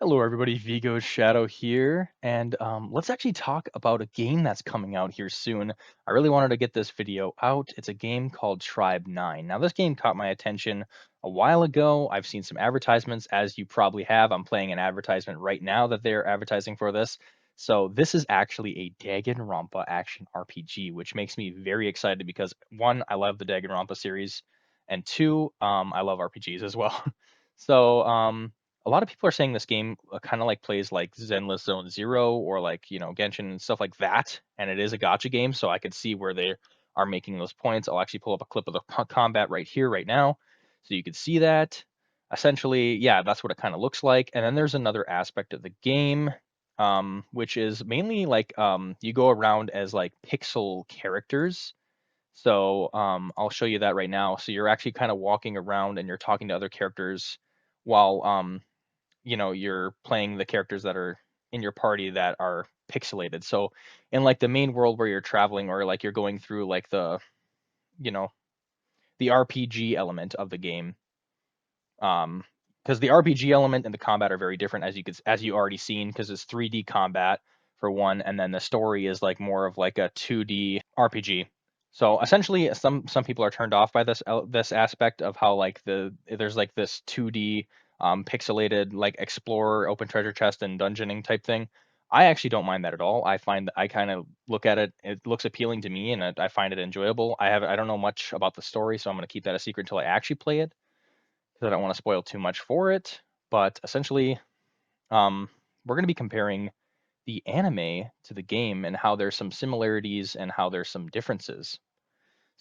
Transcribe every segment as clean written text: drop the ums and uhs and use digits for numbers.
Hello, everybody. Vigo Shadow here, and let's actually talk about a game that's coming out here soon. I really wanted to get this video out. It's a game called Tribe 9. Now, this game caught my attention a while ago. I've seen some advertisements, as you probably have. I'm playing an advertisement right now that they're advertising for this. So this is actually a Danganronpa action RPG, which makes me very excited because one, I love the Danganronpa series, and two, I love RPGs as well. So a lot of people are saying this game kind of like plays like Zenless Zone Zero or like, Genshin and stuff like that. And it is a gacha game, so I could see where they are making those points. I'll actually pull up a clip of the combat right here, right now. So you can see that. Essentially, yeah, that's what it kind of looks like. And then there's another aspect of the game, which is mainly like you go around as like pixel characters. So I'll show you that right now. So you're actually kind of walking around and you're talking to other characters while you're playing the characters that are in your party that are pixelated. So in like the main world where you're traveling or like you're going through like you know, the RPG element of the game, because the RPG element and the combat are very different as you already seen because it's 3D combat for one, and then the story is like more of like a 2D RPG. So essentially, some people are turned off by this aspect of how like there's like this 2D pixelated like explorer, open treasure chest, and dungeoning type thing. I actually don't mind that at all. I find that I kind of look at it; it looks appealing to me, and I find it enjoyable. I don't know much about the story, so I'm going to keep that a secret until I actually play it because I don't want to spoil too much for it. But essentially, we're going to be comparing the anime to the game and how there's some similarities and how there's some differences.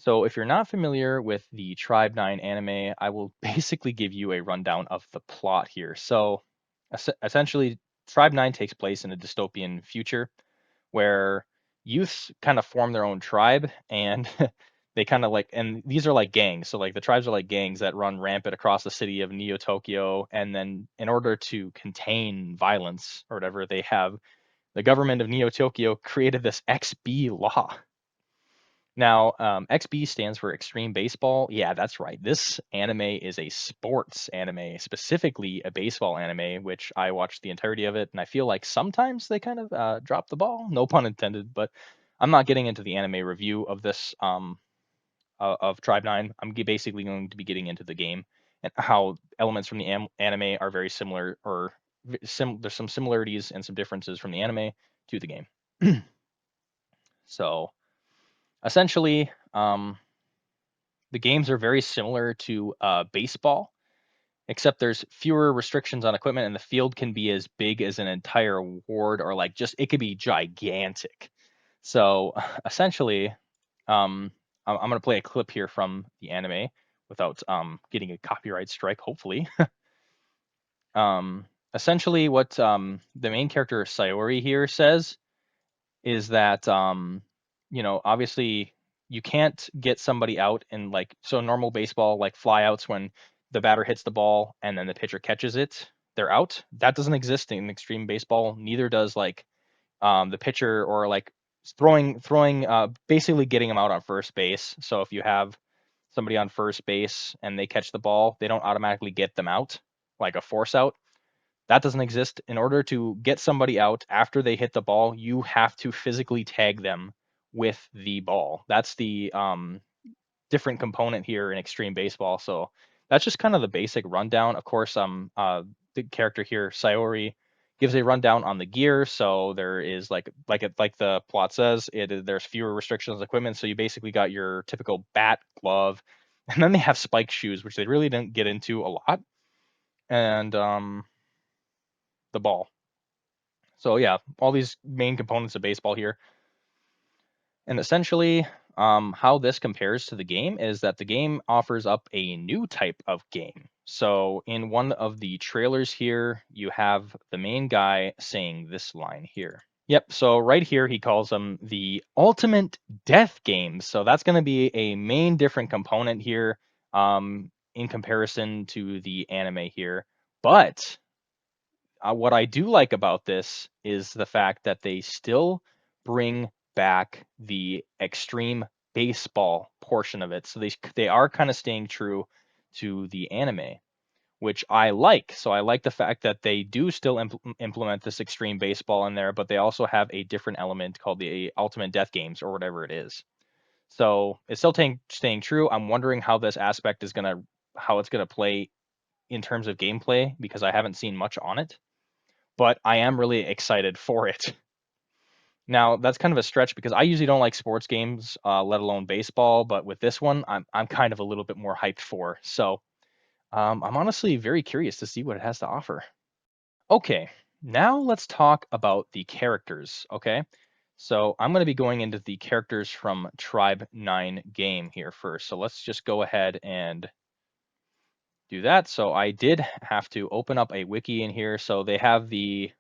So if you're not familiar with the Tribe 9 anime, I will basically give you a rundown of the plot here. So essentially, Tribe 9 takes place in a dystopian future where youths kind of form their own tribe and they kind of like, and these are like gangs. So like the tribes are like gangs that run rampant across the city of Neo Tokyo. And then in order to contain violence or whatever, they have the government of Neo Tokyo created this XB law. Now, XB stands for Extreme Baseball. Yeah, that's right. This anime is a sports anime, specifically a baseball anime, which I watched the entirety of it, and I feel like sometimes they kind of drop the ball. No pun intended, but I'm not getting into the anime review of this of Tribe Nine. I'm basically going to be getting into the game and how elements from the anime are very similar, or there's some similarities and some differences from the anime to the game. So essentially, the games are very similar to baseball, except there's fewer restrictions on equipment, and the field can be as big as an entire ward, or like just it could be gigantic. So essentially, I'm going to play a clip here from the anime without getting a copyright strike, hopefully. um, essentially, what the main character Sayori here says is that obviously you can't get somebody out in like so normal baseball like flyouts when the batter hits the ball and then the pitcher catches it, they're out. That doesn't exist in extreme baseball. Neither does like the pitcher or like throwing basically getting them out on first base. So if you have somebody on first base and they catch the ball, they don't automatically get them out like a force out. That doesn't exist. In order to get somebody out after they hit the ball, you have to physically tag them with the ball. That's the different component here in extreme baseball. So that's just kind of the basic rundown. Of course, the character here, Sayori, gives a rundown on the gear. So there is like the plot says, there's fewer restrictions on equipment. So you basically got your typical bat, glove, and then they have spike shoes, which they really didn't get into a lot, and the ball. So yeah, all these main components of baseball here. And essentially, how this compares to the game is that the game offers up a new type of game. So in one of the trailers here, you have the main guy saying this line here. Yep, so right here he calls them the ultimate death games. So that's going to be a main different component here in comparison to the anime here. But what I do like about this is the fact that they still bring back the extreme baseball portion of it. So they are kind of staying true to the anime. which I like. So I like the fact that they do still implement this extreme baseball in there, but they also have a different element called the Ultimate Death Games or whatever it is. So it's still staying true. I'm wondering how this aspect is how it's gonna play in terms of gameplay because I haven't seen much on it, but I am really excited for it. Now that's kind of a stretch because I usually don't like sports games, let alone baseball. But with this one, I'm kind of a little bit more hyped for. So I'm honestly very curious to see what it has to offer. Okay, now let's talk about the characters. Okay, so I'm going to be going into the characters from Tribe 9 game here first. So let's just go ahead and do that. So I did have to open up a wiki in here. So they have the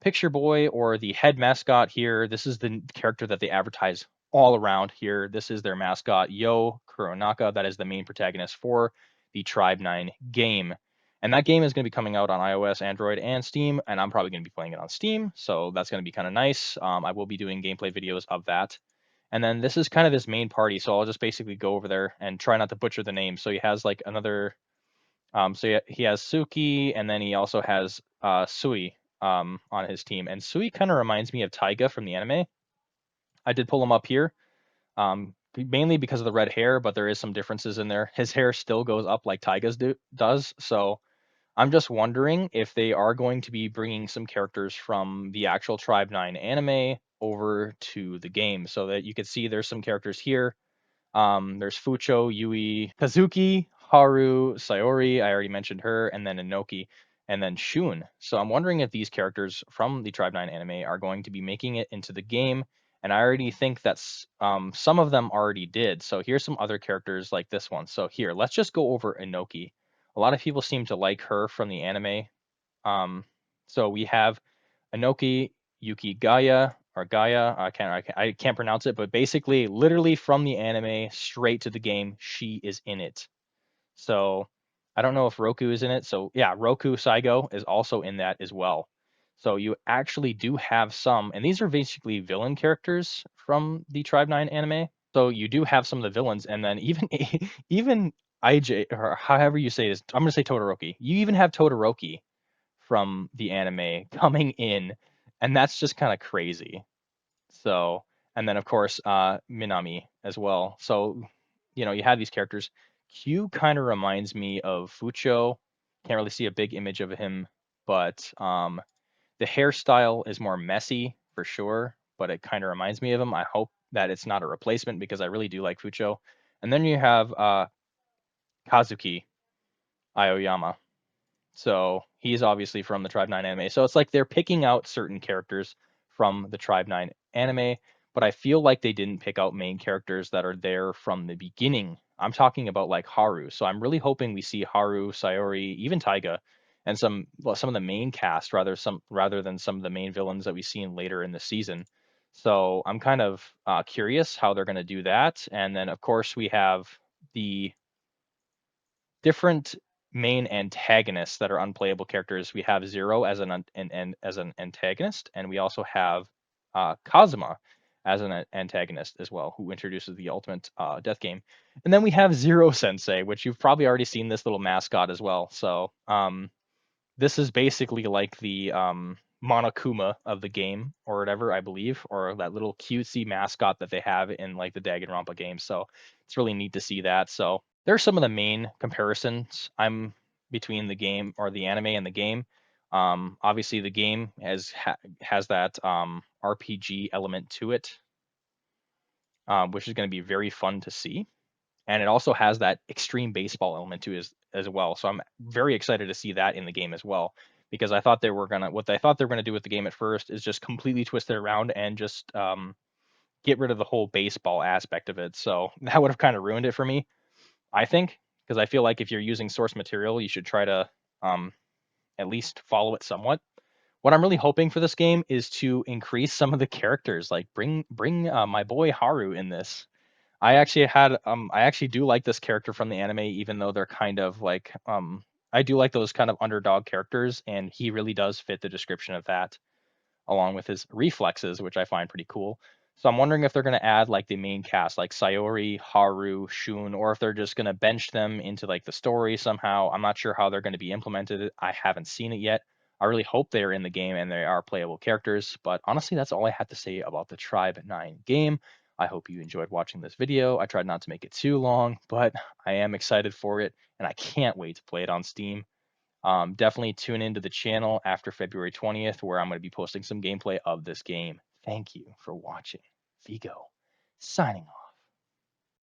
picture boy or the head mascot here. This is the character that they advertise all around here. This is their mascot, Yo Kuronaka. That is the main protagonist for the Tribe 9 game. And that game is going to be coming out on iOS, Android, and Steam. And I'm probably going to be playing it on Steam. So that's going to be kind of nice. I will be doing gameplay videos of that. And then this is kind of his main party. So I'll just basically go over there and try not to butcher the name. So he has like another so he has Suki, and then he also has Sui on his team. And Sui kind of reminds me of Taiga from the anime. I did pull him up here, mainly because of the red hair, but there is some differences in there. His hair still goes up like Taiga's does. So I'm just wondering if they are going to be bringing some characters from the actual Tribe 9 anime over to the game so that you can see there's some characters here. There's Fucho, Yui, Kazuki, Haru, Sayori, I already mentioned her, and then Inoki, and then Shun. So I'm wondering if these characters from the Tribe 9 anime are going to be making it into the game, and I already think that some of them already did. So here's some other characters like this one. So here, let's just go over Inoki. A lot of people seem to like her from the anime. Um, so we have Inoki Yuki Gaya or Gaia. I can't pronounce it, but basically, literally from the anime straight to the game, she is in it. So I don't know if Roku is in it. So yeah, Roku Saigo is also in that as well. So you actually do have some, and these are basically villain characters from the Tribe 9 anime. So you do have some of the villains, and then even even IJ or however you say this, I'm gonna say Todoroki. You even have Todoroki from the anime coming in, and that's just kind of crazy. So, and then of course, Minami as well. So, you have these characters. Q kind of reminds me of Fucho. Can't really see a big image of him, but the hairstyle is more messy for sure, but it kind of reminds me of him. I hope that it's not a replacement because I really do like Fucho. And then you have Kazuki Aoyama. So he's obviously from the Tribe 9 anime. So it's like they're picking out certain characters from the Tribe 9 anime, but I feel like they didn't pick out main characters that are there from the beginning. I'm talking about like Haru. So I'm really hoping we see Haru, Sayori, even Taiga, and some of the main cast rather than some of the main villains that we've seen later in the season. So I'm kind of curious how they're going to do that. And then of course we have the different main antagonists that are unplayable characters. We have Zero as as an antagonist, and we also have Kazuma as an antagonist as well, who introduces the ultimate death game. And then we have Zero Sensei, which you've probably already seen this little mascot as well. So this is basically like the Monokuma of the game or whatever, I believe, or that little cutesy mascot that they have in like the Danganronpa games. So it's really neat to see that. So there's some of the main comparisons I'm between the game or the anime and the game. Obviously, the game has that RPG element to it, which is going to be very fun to see, and it also has that extreme baseball element to it as well. So I'm very excited to see that in the game as well, because I thought they were gonna what they thought they were gonna do with the game at first is just completely twist it around and just get rid of the whole baseball aspect of it. So that would have kind of ruined it for me, I think, because I feel like if you're using source material, you should try to um, at least follow it somewhat. What I'm really hoping for this game is to increase some of the characters, like bring my boy Haru in this. I actually do like this character from the anime, even though they're kind of like I do like those kind of underdog characters, and he really does fit the description of that, along with his reflexes, which I find pretty cool. So I'm wondering if they're going to add like the main cast, like Sayori, Haru, Shun, or if they're just going to bench them into like the story somehow. I'm not sure how they're going to be implemented. I haven't seen it yet. I really hope they're in the game and they are playable characters. But honestly, that's all I had to say about the Tribe 9 game. I hope you enjoyed watching this video. I tried not to make it too long, but I am excited for it and I can't wait to play it on Steam. Definitely tune into the channel after February 20th, where I'm going to be posting some gameplay of this game. Thank you for watching. Vigo, signing off.